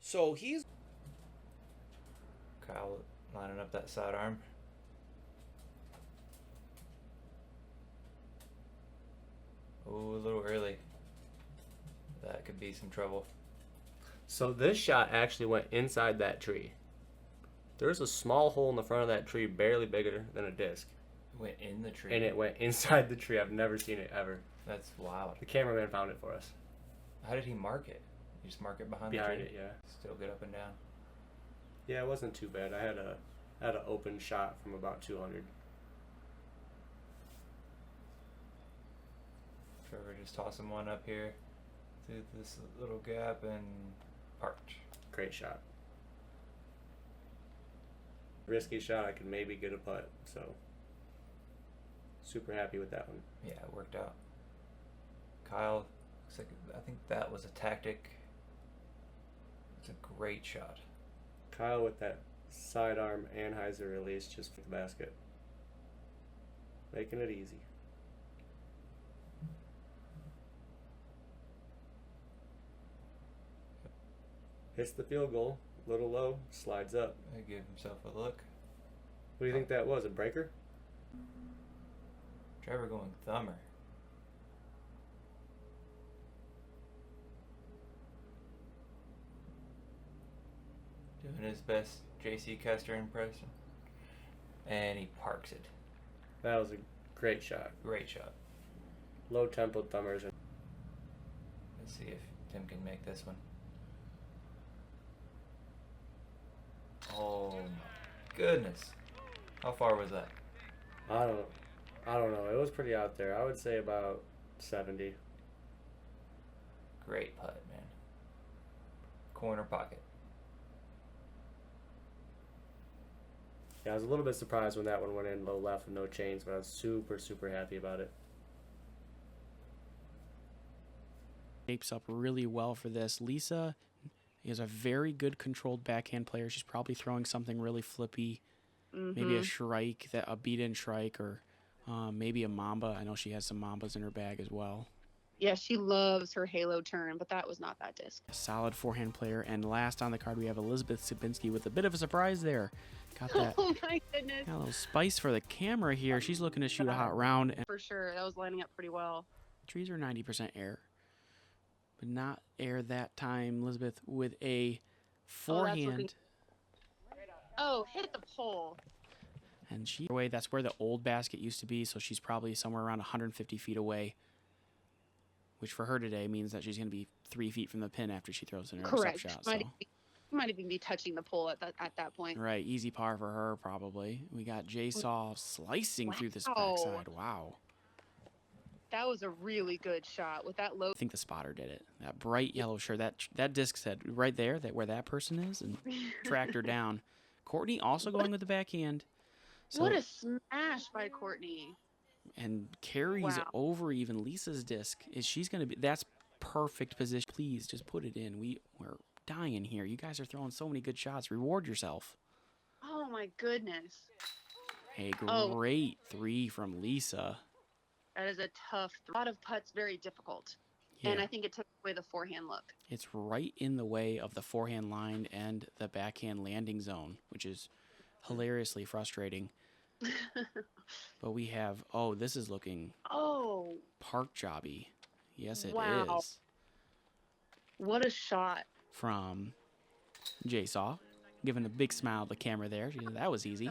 So he's... Kyle lining up that sidearm. Oh, a little early. That could be some trouble. So this shot actually went inside that tree. There's a small hole in the front of that tree, barely bigger than a disc. It went in the tree. And it went inside the tree. I've never seen it ever. That's wild. The cameraman found it for us. How did he mark it? You just mark it behind the Behind tree? it, yeah. Still good up and down. Yeah, it wasn't too bad. I had an open shot from about 200. Trevor just tossing one up here through this little gap and arch. Great shot. Risky shot. I could maybe get a putt. So super happy with that one. Yeah, it worked out. Kyle Looks like, I think that was a tactic. It's a great shot. Kyle with that sidearm Anheuser release just for the basket. Making it easy. Hits the field goal, little low, slides up. He gave himself a look. What do you think that was? A breaker? Trevor going thumber. Doing his best J.C. Kester impression. And he parks it. That was a great shot. Great shot. Low tempo thumbers. Let's see if Tim can make this one. Oh my goodness. How far was that? I don't know. It was pretty out there. I would say about 70. Great putt, man. Corner pocket. Yeah, I was a little bit surprised when that one went in low left with no chains, but I was super, super happy about it. Shapes up really well for this. Lisa is a very good controlled backhand player. She's probably throwing something really flippy. Maybe a shrike, a beat-in shrike, or maybe a mamba. I know she has some mambas in her bag as well. Yeah, she loves her halo turn, but that was not that disc. A solid forehand player. And last on the card, we have Elizabeth Sabinski with a bit of a surprise there. Got that. Oh my goodness. Got a little spice for the camera here. She's looking to shoot a hot round. And for sure, that was lining up pretty well. trees are 90% air, but not air that time. Elizabeth with a forehand. Oh, hit the pole. And that's where the old basket used to be, so she's probably somewhere around 150 feet away, which for her today means that she's going to be 3 feet from the pin after she throws in her Correct. shot. Might even be touching the pole at that point. Right, easy par for her probably. We got J-Saw slicing through this backside. Wow. That was a really good shot with that low. I think the spotter did it. That bright yellow shirt, that disc said right there that where that person is, and tracked her down. Courtney also going with the backhand. So, what a smash by Courtney. And carries over even Lisa's disc. She's going to be, that's perfect position. Please just put it in. We're dying here. You guys are throwing so many good shots. Reward yourself. Oh my goodness. A great three from Lisa. That is a tough. A lot of putts, very difficult. Yeah. And I think it took away the forehand look. It's right in the way of the forehand line and the backhand landing zone, which is hilariously frustrating. But we have, this is looking park jobby. Yes, it is. What a shot. From J-Saw, giving a big smile to the camera there. That was easy.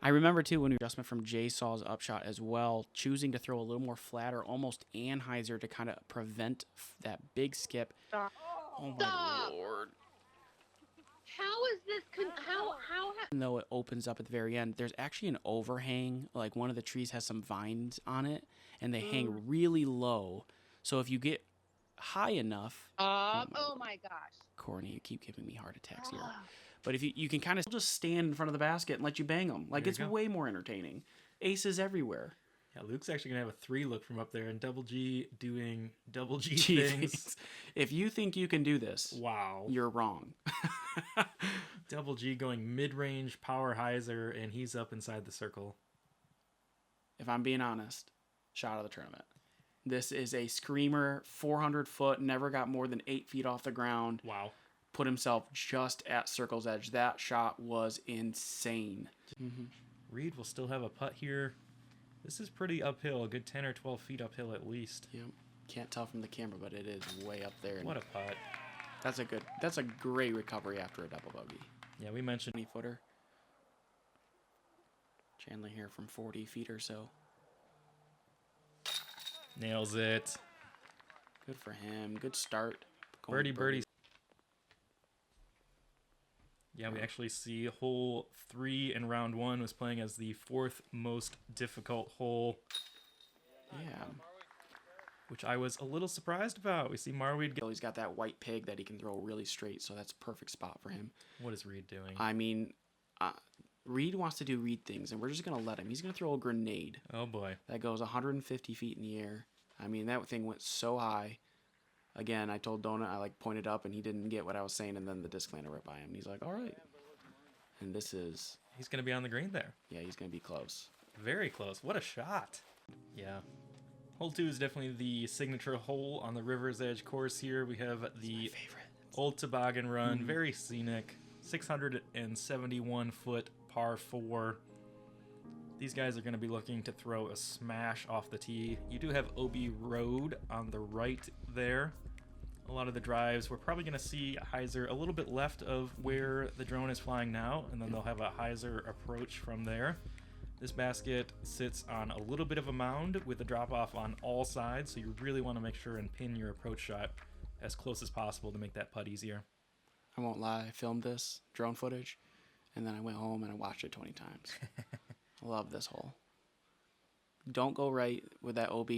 I remember, too, when we adjustment from J-Saw's upshot as well, choosing to throw a little more flatter, almost Anheuser to kind of prevent that big skip. Stop. Oh, my Lord. How is this? How? Even though it opens up at the very end, there's actually an overhang. Like one of the trees has some vines on it, and they hang really low. So if you get high enough. Oh my gosh. Courtney, you keep giving me heart attacks here. But if you can kind of just stand in front of the basket and let you bang them. Like, it's way more entertaining. Aces everywhere. Yeah, Luke's actually going to have a 3 look from up there, and Double G doing Double G things. If you think you can do this, wow, you're wrong. Double G going mid-range power hyzer, and he's up inside the circle. If I'm being honest, shot of the tournament. This is a screamer, 400 foot, never got more than 8 feet off the ground. Wow. Put himself just at circle's edge. That shot was insane. Reed will still have a putt here. This is pretty uphill, a good 10 or 12 feet uphill at least. Yep. Can't tell from the camera, but it is way up there. What a putt. That's a great recovery after a double bogey. Yeah, we mentioned 20-footer. Chandler here from 40 feet or so. Nails it. Good for him. Good start. Birdie. Yeah, we actually see hole 3 in round 1 was playing as the 4th most difficult hole. Yeah. Which I was a little surprised about. We see Marweed. He's got that white pig that he can throw really straight, so that's a perfect spot for him. What is Reed doing? I mean, Reed wants to do Reed things, and we're just going to let him. He's going to throw a grenade. Oh, boy. That goes 150 feet in the air. I mean, that thing went so high. again, I told Donut, I like pointed up and he didn't get what I was saying, and then the disc landed right by him. And he's like, all right. And this is... He's going to be on the green there. Yeah, he's going to be close. Very close. What a shot. Yeah. Hole 2 is definitely the signature hole on the River's Edge course here. We have the Old Toboggan Run. Very scenic. 671-foot par 4. These guys are going to be looking to throw a smash off the tee. You do have OB Road on the right there. A lot of the drives, we're probably going to see a hyzer a little bit left of where the drone is flying now, and then they'll have a hyzer approach from there. This basket sits on a little bit of a mound with a drop-off on all sides, so you really want to make sure and pin your approach shot as close as possible to make that putt easier. I won't lie, I filmed this drone footage, and then I went home and I watched it 20 times. I love this hole. Don't go right with that OB.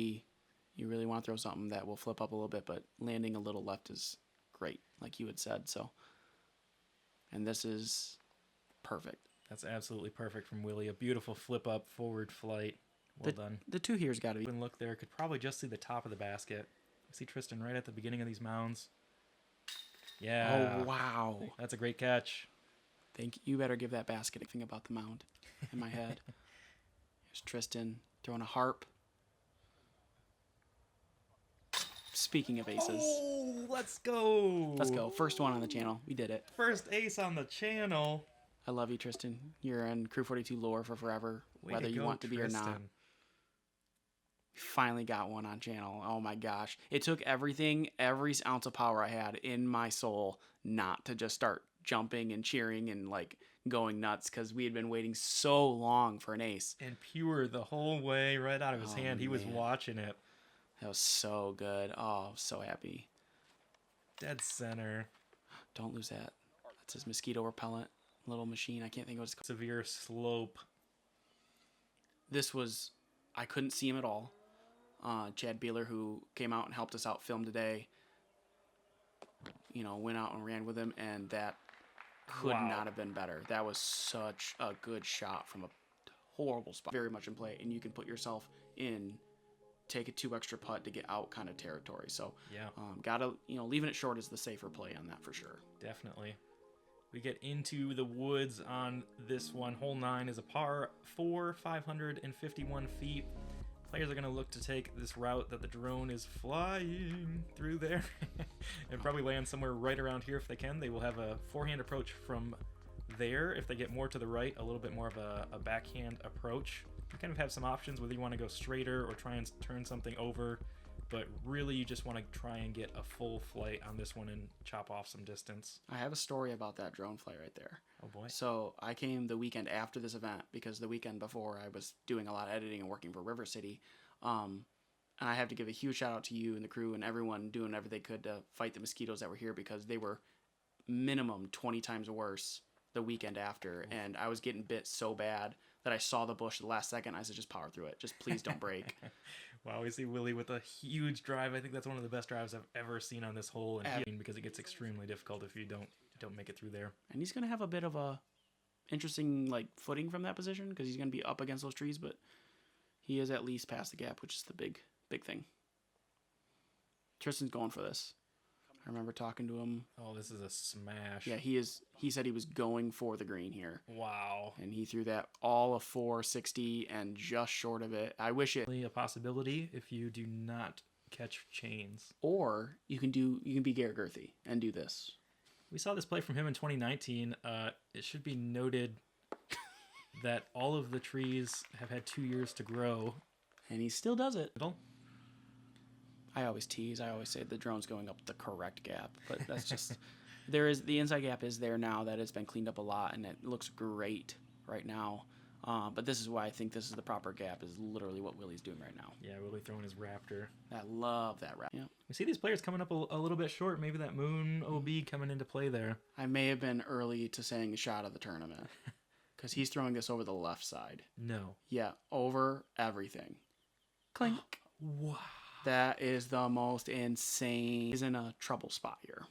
You really want to throw something that will flip up a little bit, but landing a little left is great, like you had said. So, and this is perfect. That's absolutely perfect from Willie. A beautiful flip up forward flight. Well done. The 2 here's got to be. When look there, could probably just see the top of the basket. I see Tristan right at the beginning of these mounds. Yeah. Oh wow, that's a great catch. Thank you. You better give that basket a thing about the mound in my head. Here's Tristan throwing a harp. Speaking of aces. Oh, let's go. Let's go. First one on the channel. We did it. First ace on the channel. I love you, Tristan. You're in Crew 42 lore for forever, whether you want to be or not. We finally got one on channel. Oh my gosh. It took everything, every ounce of power I had in my soul not to just start jumping and cheering and like going nuts because we had been waiting so long for an ace. And pure the whole way right out of his hand. He was watching it. That was so good. Oh, so happy. Dead center. Don't lose that. That's his mosquito repellent little machine. I can't think of what it's called. Severe slope. This was, I couldn't see him at all. Chad Beeler, who came out and helped us out film today, you know, went out and ran with him, and that could not have been better. That was such a good shot from a horrible spot. Very much in play, and you can put yourself in take a 2 extra putt to get out kind of territory. So yeah, gotta, you know, leaving it short is the safer play on that for sure. Definitely. We get into the woods on this one. Hole 9 is a par 4, 551 feet. Players are going to look to take this route that the drone is flying through there and probably land somewhere right around here if they can. They will have a forehand approach from there. If they get more to the right, a little bit more of a backhand approach. You kind of have some options whether you want to go straighter or try and turn something over, but really you just want to try and get a full flight on this one and chop off some distance. I have a story about that drone flight right there. Oh boy. So I came the weekend after this event because the weekend before I was doing a lot of editing and working for River City. And I have to give a huge shout out to you and the crew and everyone doing whatever they could to fight the mosquitoes that were here because they were minimum 20 times worse the weekend after. And I was getting bit so bad that I saw the bush the last second. I said, just power through it. Just please don't break. Wow, we see Willie with a huge drive. I think that's one of the best drives I've ever seen on this hole, and because it gets extremely difficult if you don't make it through there. And he's gonna have a bit of a interesting like footing from that position because he's gonna be up against those trees, but he is at least past the gap, which is the big thing. Tristan's going for this. I remember talking to him. Oh, this is a smash. Yeah, he is. He said he was going for the green here. Wow. And he threw that all of 460 and just short of it. I wish it. A possibility if you do not catch chains. Or you can be Garrett Gurthey and do this. We saw this play from him in 2019. It should be noted that all of the trees have had 2 years to grow. And he still does it. I always tease. I always say the drone's going up the correct gap, but that's just the inside gap is there now that it's been cleaned up a lot and it looks great right now. But this is why I think this is the proper gap is literally what Willie's doing right now. Yeah, Willie throwing his Raptor. I love that Raptor. Yeah. We see these players coming up a little bit short. Maybe that Moon OB coming into play there. I may have been early to saying a shot of the tournament because he's throwing this over the left side. No. Yeah, over everything. Clink. Wow. That is the most insane. He's in a trouble spot here.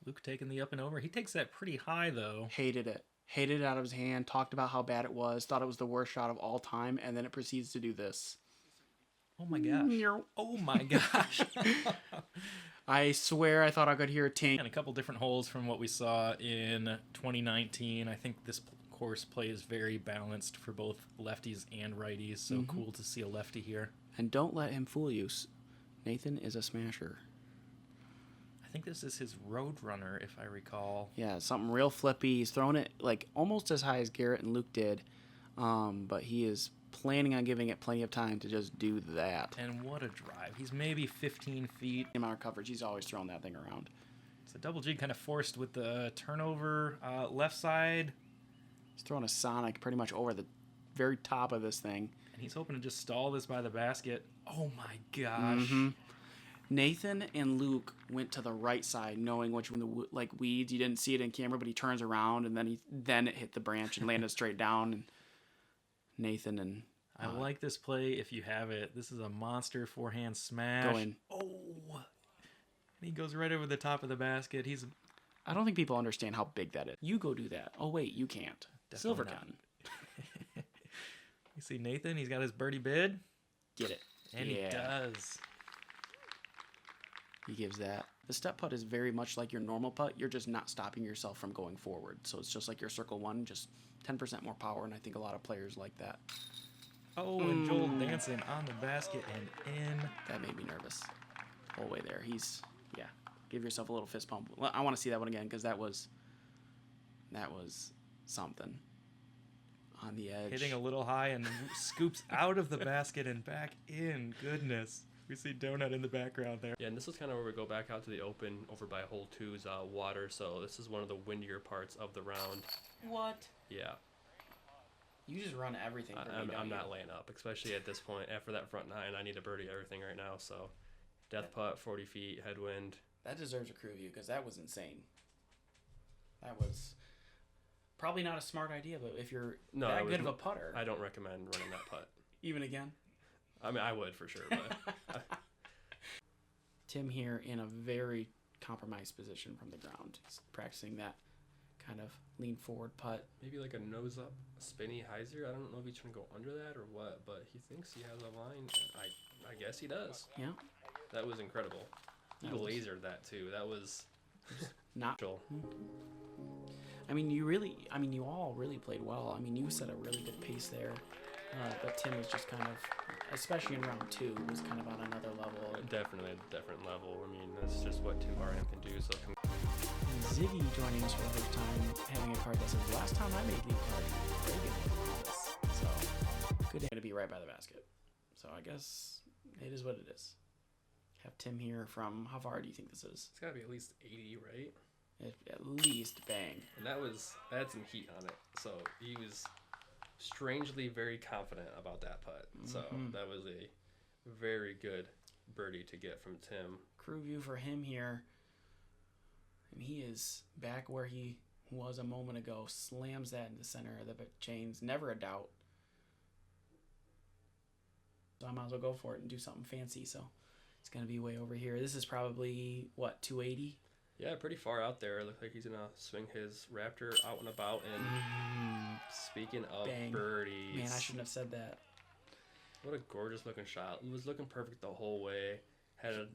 Luke taking the up and over. He takes that pretty high, though. Hated it. Hated it out of his hand. Talked about how bad it was. Thought it was the worst shot of all time. And then it proceeds to do this. Oh my gosh. Oh my gosh. I swear I thought I could hear a tink. And a couple different holes from what we saw in 2019. I think this course play is very balanced for both lefties and righties, so cool to see a lefty here. And don't let him fool you. Nathan is a smasher. I think this is his Roadrunner, if I recall. Yeah, something real flippy. He's throwing it like almost as high as Garrett and Luke did, but he is planning on giving it plenty of time to just do that. And what a drive. He's maybe 15 feet. The amount of coverage, he's always throwing that thing around. So Double G kind of forced with the turnover left side. He's throwing a Sonic pretty much over the very top of this thing. And he's hoping to just stall this by the basket. Oh my gosh. Nathan and Luke went to the right side, knowing which one like weeds. You didn't see it in camera, but he turns around and then it hit the branch and landed straight down. And Nathan and I like this play if you have it. This is a monster forehand smash. Go in. Oh, and he goes right over the top of the basket. I don't think people understand how big that is. You go do that. Oh wait, you can't. Silver gun. You see Nathan? He's got his birdie bid. Get it. And he does. He gives that. The step putt is very much like your normal putt. You're just not stopping yourself from going forward. So it's just like your circle one, just 10% more power, and I think a lot of players like that. Oh, and Joel dancing on the basket and in. That made me nervous. The whole way there. Give yourself a little fist pump. I want to see that one again because that was something. On the edge. Hitting a little high and scoops out of the basket and back in. Goodness. We see Donut in the background there. Yeah, and this is kind of where we go back out to the open over by hole 2's water. So this is one of the windier parts of the round. What? Yeah. You just run everything for me, I'm not laying up, especially at this point. After that front 9, I need to birdie everything right now. So death putt, 40 feet, headwind. That deserves a crew view because that was insane. That was probably not a smart idea, but if you're that good of a putter. I don't recommend running that putt. Even again? I mean, I would for sure, but... Tim here in a very compromised position from the ground. He's practicing that kind of lean forward putt. Maybe like a nose up, spinny hyzer. I don't know if he's trying to go under that or what, but he thinks he has a line. And I guess he does. Yeah. That was incredible. He lasered that too. That was not. I mean, you all really played well. I mean, you set a really good pace there. But Tim was just kind of, especially in round 2, was kind of on another level. Definitely a different level. I mean, that's just what Tim RM can do. So Ziggy joining us for the first time, having a card that says, last time I made lead card, very good. So, good day to be right by the basket. So I guess it is what it is. Have Tim here from, how far do you think this is? It's got to be at least 80, right? At least, bang. And that had some heat on it. So he was strangely very confident about that putt. So that was a very good birdie to get from Tim. Crew view for him here. And he is back where he was a moment ago. Slams that in the center of the chains. Never a doubt. So I might as well go for it and do something fancy. So it's going to be way over here. This is probably, 280? Yeah, pretty far out there. Looks like he's going to swing his Raptor out and about. And speaking of birdies. Man, I shouldn't have said that. What a gorgeous looking shot. It was looking perfect the whole way. Had a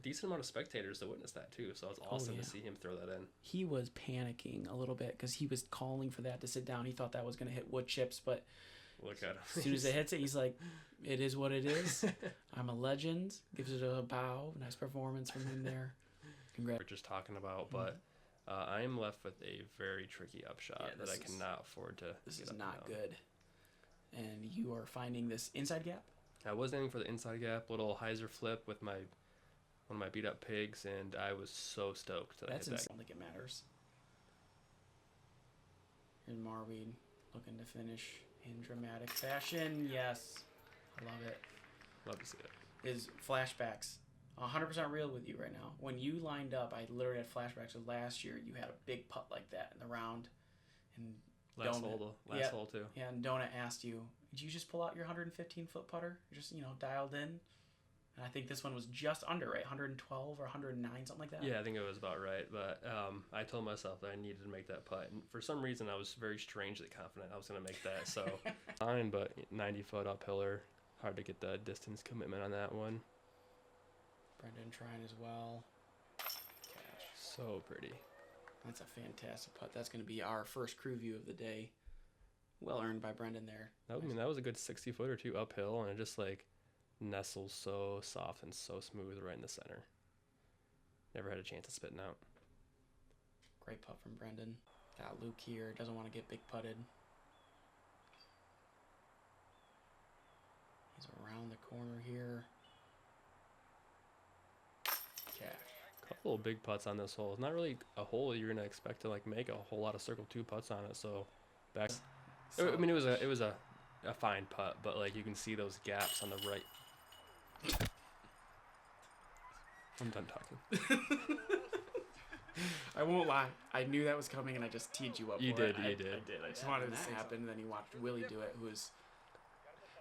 decent amount of spectators to witness that too. So it's awesome to see him throw that in. He was panicking a little bit because he was calling for that to sit down. He thought that was going to hit wood chips, but look at him. As soon as it hits it, he's like, it is what it is. I'm a legend. Gives it a bow. Nice performance from him there. Congrats. We're just talking about, but I am left with a very tricky upshot that I cannot afford to. This is not good. And you are finding this inside gap? I was aiming for the inside gap, little hyzer flip with one of my beat up pigs, and I was so stoked that I hit that. I don't think it matters. Here's Marweed looking to finish in dramatic fashion. Yes, I love it. Love to see it. Is flashbacks 100% real with you right now? When you lined up, I literally had flashbacks of last year. You had a big putt like that in the round, and last hole too. Yeah, and Donut asked you, did you just pull out your 115-foot putter? Just dialed in. And I think this one was just under, right? 112 or 109, something like that. Yeah, I think it was about right. But I told myself that I needed to make that putt, and for some reason I was very strangely confident I was going to make that. So fine, but 90-foot uphiller, Hard to get the distance commitment on that one. Brendan trying as well. Cash. So pretty. That's a fantastic putt. That's going to be our first crew view of the day. Well earned by Brendan there. That was a good 60-foot or two uphill, and it just like nestles so soft and so smooth right in the center. Never had a chance of spitting out. Great putt from Brendan. Got Luke here. Doesn't want to get big putted. He's around the corner here. Cash. Couple of big putts on this hole. It's not really a hole you're gonna expect to like make a whole lot of circle 2 putts on it. So back. I mean, it was a fine putt, but like you can see those gaps on the right. I'm done talking. I won't lie. I knew that was coming, and I just teed you up. You for did. it. You did. I did. I just wanted this to happen, and then he watched Willie do it, who was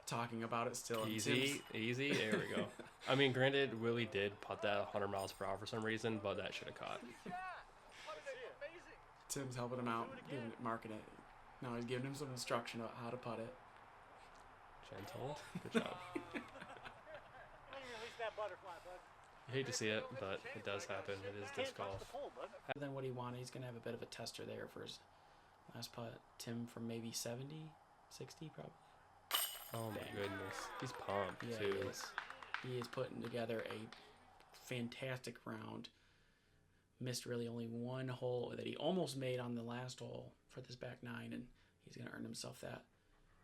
talking about it still. Easy. There we go. I mean, granted, Willie did putt that 100 miles per hour for some reason, but that should have caught. Tim's helping him out, marking it. Now he's giving him some instruction about how to putt it. Gentle. Good job. You hate to see it, but it does happen. It is disc golf. Other than what he wanted, he's going to have a bit of a tester there for his last putt. Tim from maybe 70, 60 probably. Oh my goodness. He's pumped, yeah, too. He is putting together a fantastic round. Missed really only one hole that he almost made on the last hole for this back 9, and he's going to earn himself that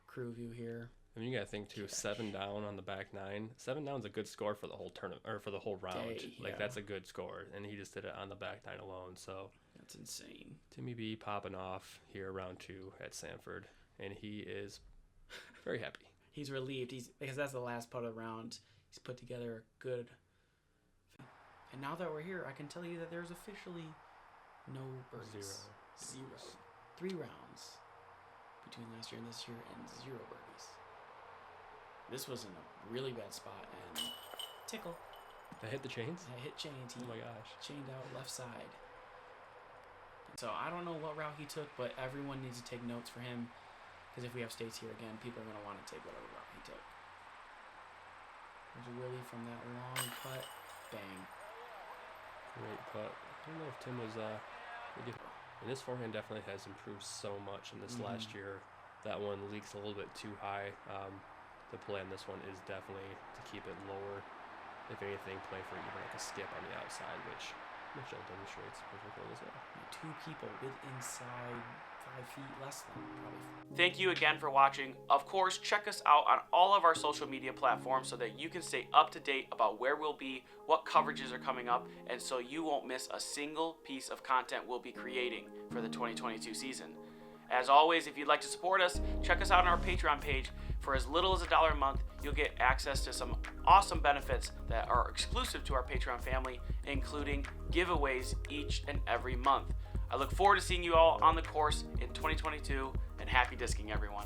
crew view here. I mean, you got to think, too, 7 down on the back 9. 7 down is a good score for the whole tournament, or for the whole round. Like, that's a good score, and he just did it on the back 9 alone, so. That's insane. Timmy B popping off here round 2 at Sanford, and he is very happy. He's relieved, because that's the last putt of the round. He's put together a good. And now that we're here, I can tell you that there's officially no birdies. Zero. 3 rounds between last year and this year, and 0 birdies. This was in a really bad spot, and tickle. That hit the chains? Yeah, hit chains. Oh my gosh. Chained out left side. So I don't know what route he took, but everyone needs to take notes for him, because if we have states here again, people are going to want to take whatever route he took. There's Willie from that long putt. Bang. Great putt. I don't know if Tim was and his forehand definitely has improved so much in this last year. That one leaks a little bit too high. The play on this one is definitely to keep it lower. If anything, play for even like a skip on the outside, which Mitchell demonstrates perfectly as well. 2 people with inside 5 feet less than probably. Thank you again for watching. Of course, check us out on all of our social media platforms so that you can stay up to date about where we'll be, what coverages are coming up, and so you won't miss a single piece of content we'll be creating for the 2022 season. As always, if you'd like to support us, check us out on our Patreon page. For as little as $1 a month, you'll get access to some awesome benefits that are exclusive to our Patreon family, including giveaways each and every month. I look forward to seeing you all on the course in 2022, and happy disking, everyone.